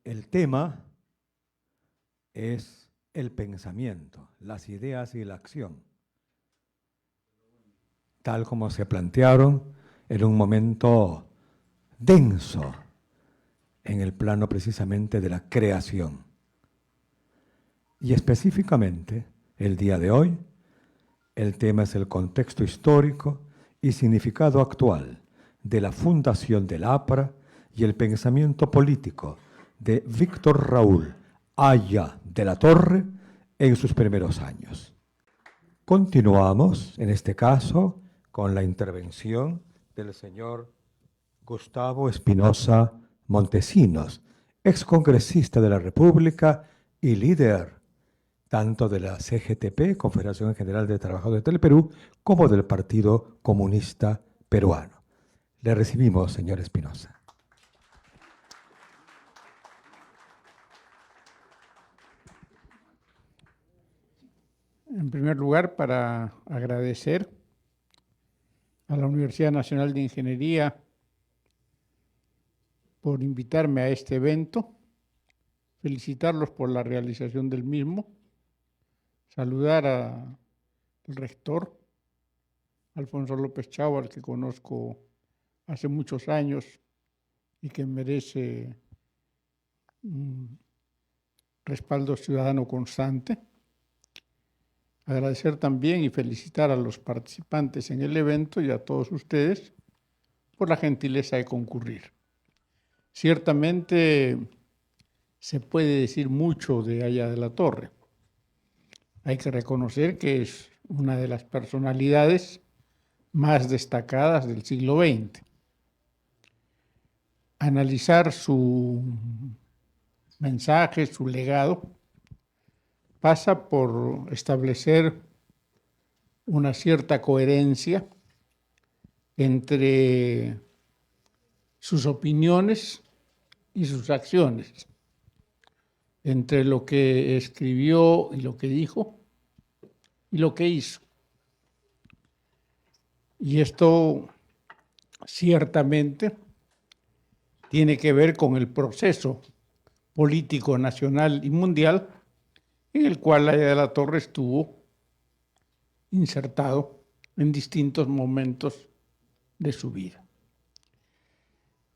El tema es el pensamiento, las ideas y la acción, tal como se plantearon en un momento denso en el plano precisamente de la creación. Y específicamente, el día de hoy, el tema es el contexto histórico y significado actual de la fundación del APRA y el pensamiento político de Víctor Raúl Haya de la Torre en sus primeros años. Continuamos, en este caso, con la intervención del señor Gustavo Espinosa Montesinos, excongresista de la República y líder tanto de la CGTP, Confederación General de Trabajadores del Perú, como del Partido Comunista Peruano. Le recibimos, señor Espinosa. En primer lugar, para agradecer a la Universidad Nacional de Ingeniería por invitarme a este evento, felicitarlos por la realización del mismo, saludar al rector, Alfonso López Chau, al que conozco hace muchos años y que merece un respaldo ciudadano constante. Agradecer también y felicitar a los participantes en el evento y a todos ustedes por la gentileza de concurrir. Ciertamente se puede decir mucho de Haya de la Torre. Hay que reconocer que es una de las personalidades más destacadas del siglo XX. Analizar su mensaje, su legado, pasa por establecer una cierta coherencia entre sus opiniones y sus acciones, entre lo que escribió y lo que dijo y lo que hizo. Y esto ciertamente tiene que ver con el proceso político nacional y mundial en el cual Haya de la Torre estuvo insertado en distintos momentos de su vida.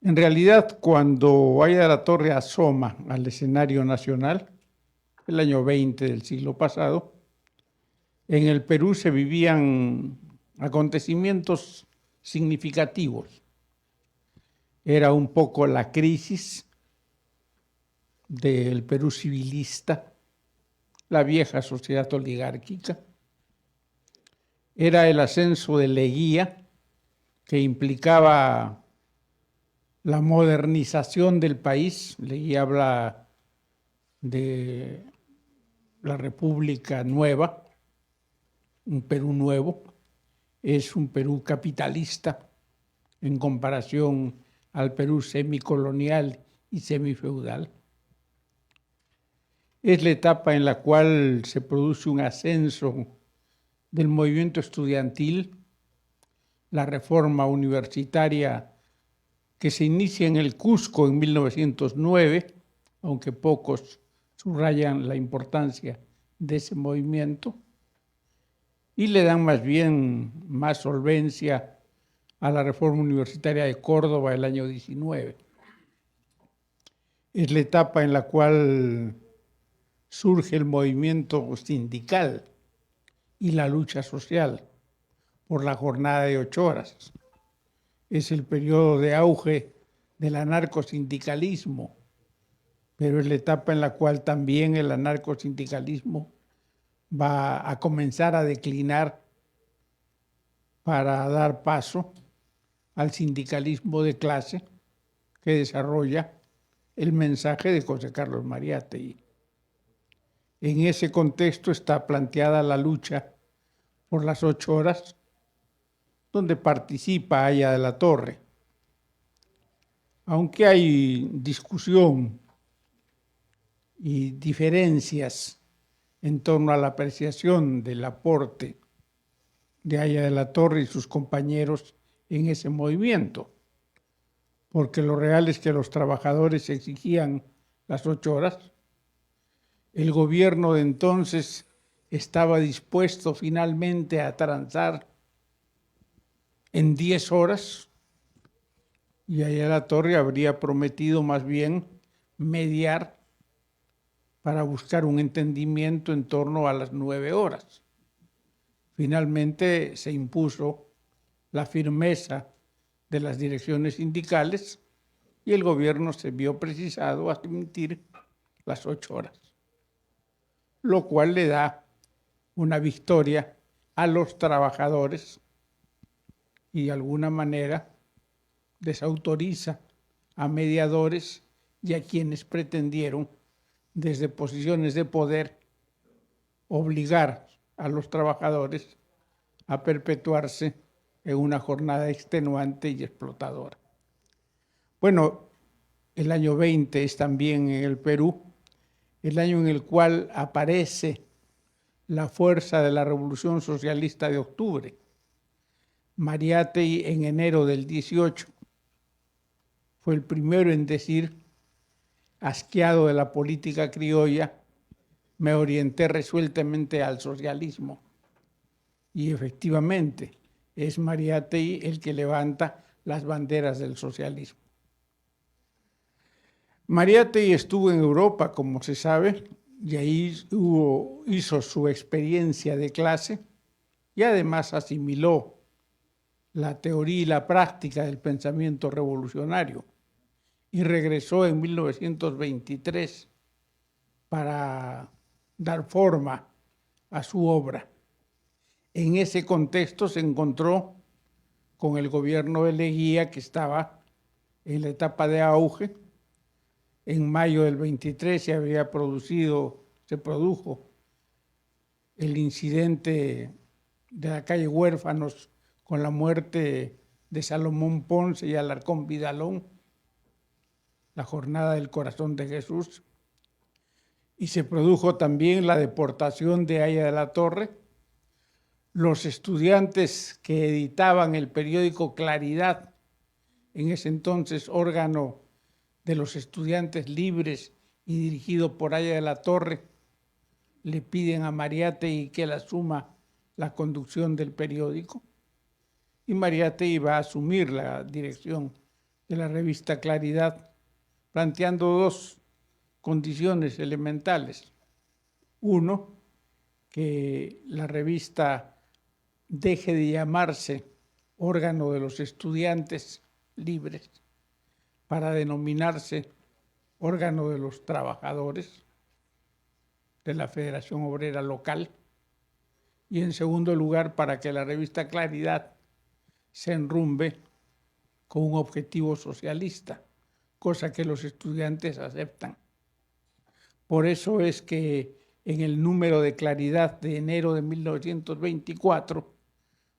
En realidad, cuando Haya de la Torre asoma al escenario nacional, el año 20 del siglo pasado, en el Perú se vivían acontecimientos significativos. Era un poco la crisis del Perú civilista, la vieja sociedad oligárquica. Era el ascenso de Leguía, que implicaba la modernización del país. Leguía habla de la República Nueva, un Perú nuevo. Es un Perú capitalista en comparación al Perú semicolonial y semifeudal. Es la etapa en la cual se produce un ascenso del movimiento estudiantil, la reforma universitaria que se inicia en el Cusco en 1909, aunque pocos subrayan la importancia de ese movimiento, y le dan más bien más solvencia a la reforma universitaria de Córdoba el año 19. Es la etapa en la cual surge el movimiento sindical y la lucha social por la jornada de 8 horas. Es el periodo de auge del anarcosindicalismo, pero es la etapa en la cual también el anarcosindicalismo va a comenzar a declinar para dar paso al sindicalismo de clase que desarrolla el mensaje de José Carlos Mariátegui. En ese contexto está planteada la lucha por las 8 horas, donde participa Haya de la Torre. Aunque hay discusión y diferencias en torno a la apreciación del aporte de Haya de la Torre y sus compañeros en ese movimiento, porque lo real es que los trabajadores exigían las 8 horas. El gobierno de entonces estaba dispuesto finalmente a transar en 10 horas y Ayala-Torre habría prometido más bien mediar para buscar un entendimiento en torno a las 9 horas. Finalmente se impuso la firmeza de las direcciones sindicales y el gobierno se vio precisado a admitir las 8 horas, lo cual le da una victoria a los trabajadores y de alguna manera desautoriza a mediadores y a quienes pretendieron desde posiciones de poder obligar a los trabajadores a perpetuarse en una jornada extenuante y explotadora. Bueno, el año 20 es también en el Perú el año en el cual aparece la fuerza de la Revolución Socialista de Octubre. Mariátegui en enero del 18 fue el primero en decir, asqueado de la política criolla, me orienté resueltamente al socialismo. Y efectivamente es Mariátegui el que levanta las banderas del socialismo. Mariátegui estuvo en Europa, como se sabe, y ahí hizo su experiencia de clase y además asimiló la teoría y la práctica del pensamiento revolucionario y regresó en 1923 para dar forma a su obra. En ese contexto se encontró con el gobierno de Leguía, que estaba en la etapa de auge. En mayo del 23 se produjo el incidente de la calle Huérfanos con la muerte de Salomón Ponce y Alarcón Vidalón, la jornada del corazón de Jesús, y se produjo también la deportación de Ayala-Torre. Los estudiantes que editaban el periódico Claridad, en ese entonces órgano de los estudiantes libres y dirigido por Ayala-Torre, le piden a Mariátegui que él asuma la conducción del periódico, y Mariátegui va a asumir la dirección de la revista Claridad, planteando dos condiciones elementales. Uno, que la revista deje de llamarse órgano de los estudiantes libres para denominarse órgano de los trabajadores de la Federación Obrera Local. Y en segundo lugar, para que la revista Claridad se enrumbe con un objetivo socialista, cosa que los estudiantes aceptan. Por eso es que en el número de Claridad de enero de 1924,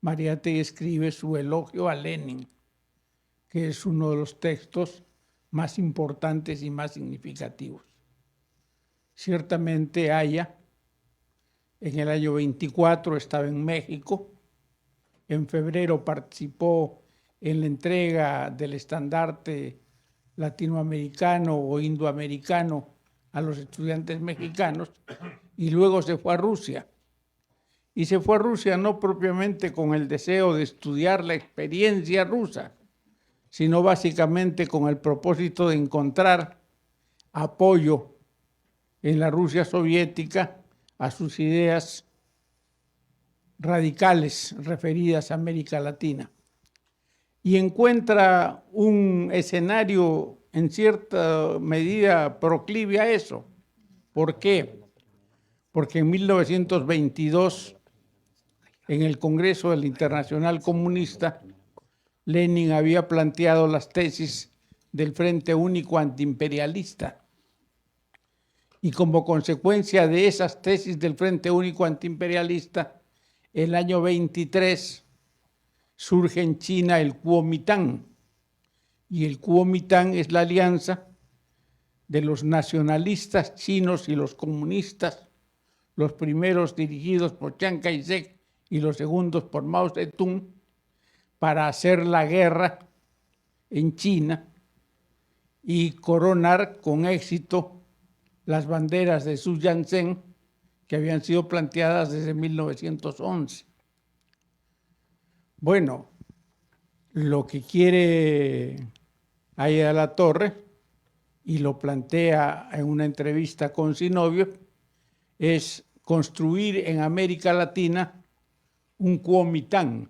Mariátegui escribe su elogio a Lenin, que es uno de los textos más importantes y más significativos. Ciertamente Aya, en el año 24, estaba en México. En febrero participó en la entrega del estandarte latinoamericano o indoamericano a los estudiantes mexicanos y luego se fue a Rusia. Y se fue a Rusia no propiamente con el deseo de estudiar la experiencia rusa, sino básicamente con el propósito de encontrar apoyo en la Rusia soviética a sus ideas radicales referidas a América Latina. Y encuentra un escenario en cierta medida proclive a eso. ¿Por qué? Porque en 1922, en el Congreso del Internacional Comunista, Lenin había planteado las tesis del Frente Único Antiimperialista. Y como consecuencia de esas tesis del Frente Único Antiimperialista, el año 23 surge en China el Kuomintang. Y el Kuomintang es la alianza de los nacionalistas chinos y los comunistas, los primeros dirigidos por Chiang Kai-shek y los segundos por Mao Zedong, para hacer la guerra en China y coronar con éxito las banderas de Sun Yat-sen que habían sido planteadas desde 1911. Bueno, lo que quiere Haya de la Torre, y lo plantea en una entrevista con Zinoviev, es construir en América Latina un Kuomintang.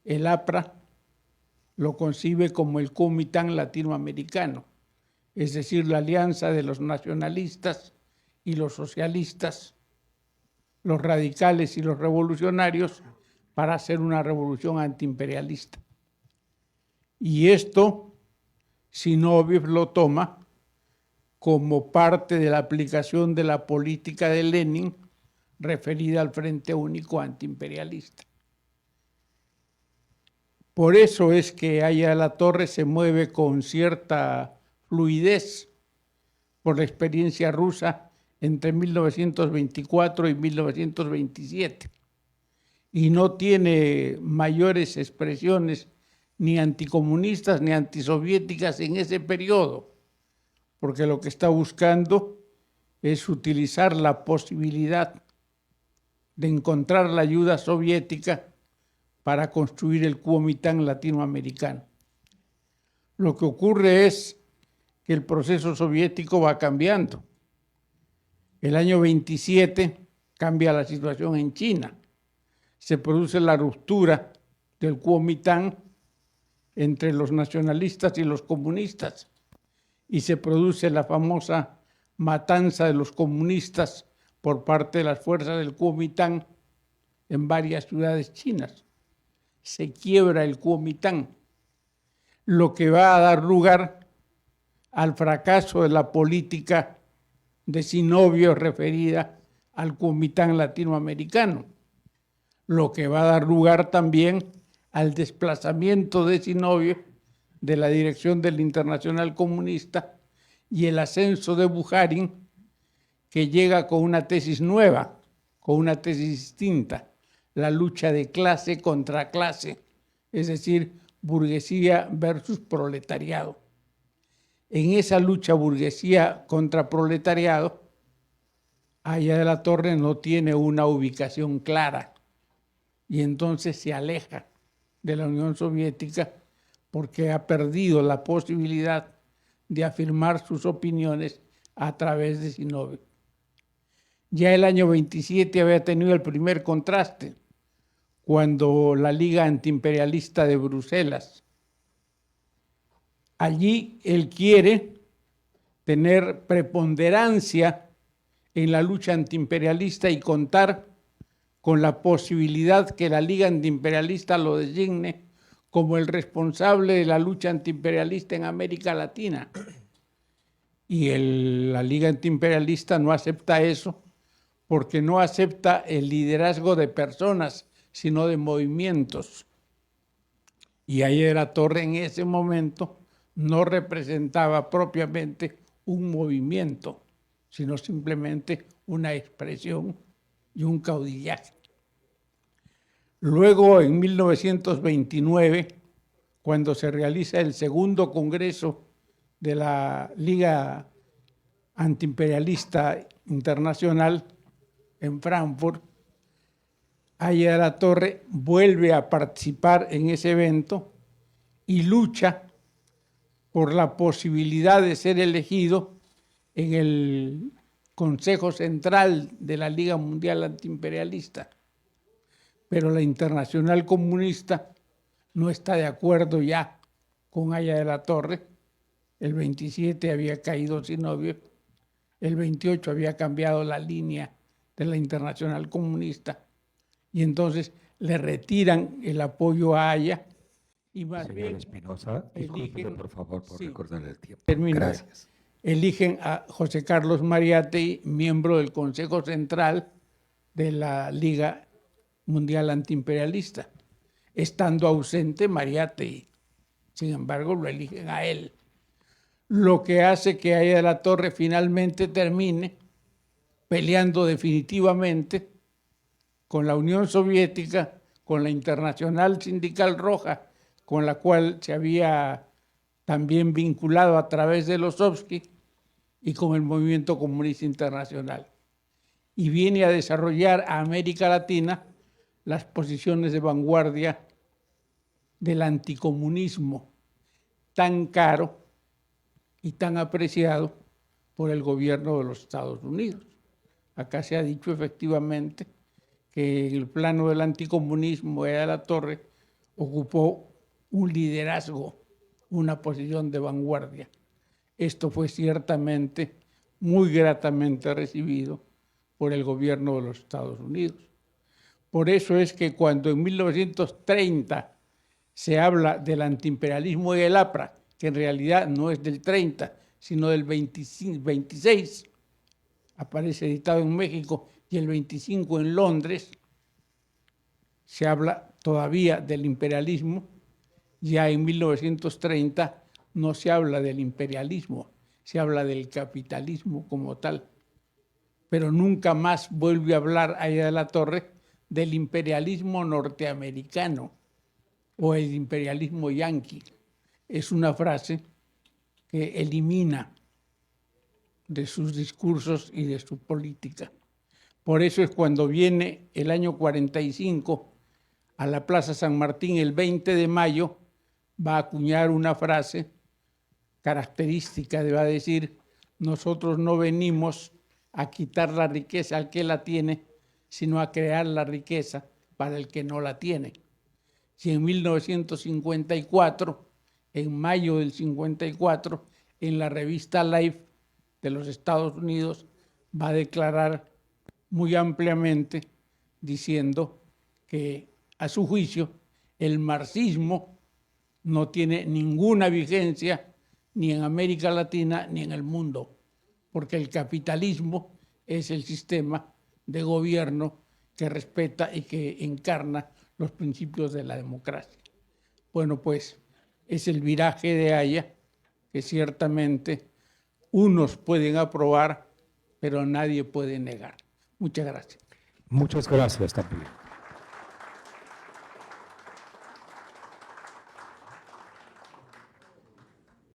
El APRA lo concibe como el Kuomintang latinoamericano, es decir, la alianza de los nacionalistas y los socialistas, los radicales y los revolucionarios, para hacer una revolución antiimperialista. Y esto Zinoviev lo toma como parte de la aplicación de la política de Lenin referida al Frente Único Antiimperialista. Por eso es que Haya de la Torre se mueve con cierta fluidez por la experiencia rusa entre 1924 y 1927 y no tiene mayores expresiones ni anticomunistas ni antisoviéticas en ese periodo, porque lo que está buscando es utilizar la posibilidad de encontrar la ayuda soviética para construir el Kuomintang latinoamericano. Lo que ocurre es que el proceso soviético va cambiando. El año 27 cambia la situación en China. Se produce la ruptura del Kuomintang entre los nacionalistas y los comunistas y se produce la famosa matanza de los comunistas por parte de las fuerzas del Kuomintang en varias ciudades chinas. Se quiebra el Kuomintang, lo que va a dar lugar al fracaso de la política de Zinoviev referida al Kuomintang latinoamericano, lo que va a dar lugar también al desplazamiento de Zinoviev de la dirección del Internacional Comunista y el ascenso de Bukharin, que llega con una tesis nueva, con una tesis distinta, la lucha de clase contra clase, es decir, burguesía versus proletariado. En esa lucha burguesía contra proletariado, Haya de la Torre no tiene una ubicación clara y entonces se aleja de la Unión Soviética porque ha perdido la posibilidad de afirmar sus opiniones a través de Zinoviev. Ya el año 27 había tenido el primer contraste, cuando la Liga Antiimperialista de Bruselas. Allí él quiere tener preponderancia en la lucha antiimperialista y contar con la posibilidad que la Liga Antiimperialista lo designe como el responsable de la lucha antiimperialista en América Latina. Y la Liga Antiimperialista no acepta eso porque no acepta el liderazgo de personas, sino de movimientos. Y Haya de la Torre en ese momento no representaba propiamente un movimiento, sino simplemente una expresión y un caudillaje. Luego, en 1929, cuando se realiza el segundo congreso de la Liga Antiimperialista Internacional en Frankfurt, Haya de la Torre vuelve a participar en ese evento y lucha por la posibilidad de ser elegido en el Consejo Central de la Liga Mundial Antiimperialista. Pero la Internacional Comunista no está de acuerdo ya con Haya de la Torre. El 27 había caído Zinoviev, el 28 había cambiado la línea de la Internacional Comunista y entonces le retiran el apoyo a Haya y más Señor bien Espinosa, discúlpeme por favor por recordarle el tiempo. Termino. Gracias. Eligen a José Carlos Mariátegui, miembro del Consejo Central de la Liga Mundial Antiimperialista, estando ausente Mariátegui. Sin embargo, lo eligen a él. Lo que hace que Haya de la Torre finalmente termine peleando definitivamente con la Unión Soviética, con la Internacional Sindical Roja, con la cual se había también vinculado a través de Losovsky y con el movimiento comunista internacional. Y viene a desarrollar a América Latina las posiciones de vanguardia del anticomunismo, tan caro y tan apreciado por el gobierno de los Estados Unidos. Acá se ha dicho efectivamente que en el plano del anticomunismo, Eda de la Torre ocupó un liderazgo, una posición de vanguardia. Esto fue ciertamente muy gratamente recibido por el gobierno de los Estados Unidos. Por eso es que cuando en 1930 se habla del antiimperialismo de el APRA, que en realidad no es del 30, sino del 26, aparece editado en México, y el 25 en Londres, se habla todavía del imperialismo. Ya en 1930 no se habla del imperialismo, se habla del capitalismo como tal. Pero nunca más vuelve a hablar Eda de la Torre del imperialismo norteamericano o el imperialismo yanqui. Es una frase que elimina de sus discursos y de su política. Por eso es cuando viene el año 45 a la Plaza San Martín, el 20 de mayo, va a acuñar una frase característica, va a decir: nosotros no venimos a quitar la riqueza al que la tiene, sino a crear la riqueza para el que no la tiene. Si en 1954, en mayo del 54, en la revista Life de los Estados Unidos, va a declarar muy ampliamente diciendo que, a su juicio, el marxismo no tiene ninguna vigencia ni en América Latina ni en el mundo, porque el capitalismo es el sistema de gobierno que respeta y que encarna los principios de la democracia. Bueno, pues es el viraje de Haya que ciertamente unos pueden aprobar, pero nadie puede negar. Muchas gracias. Muchas gracias también.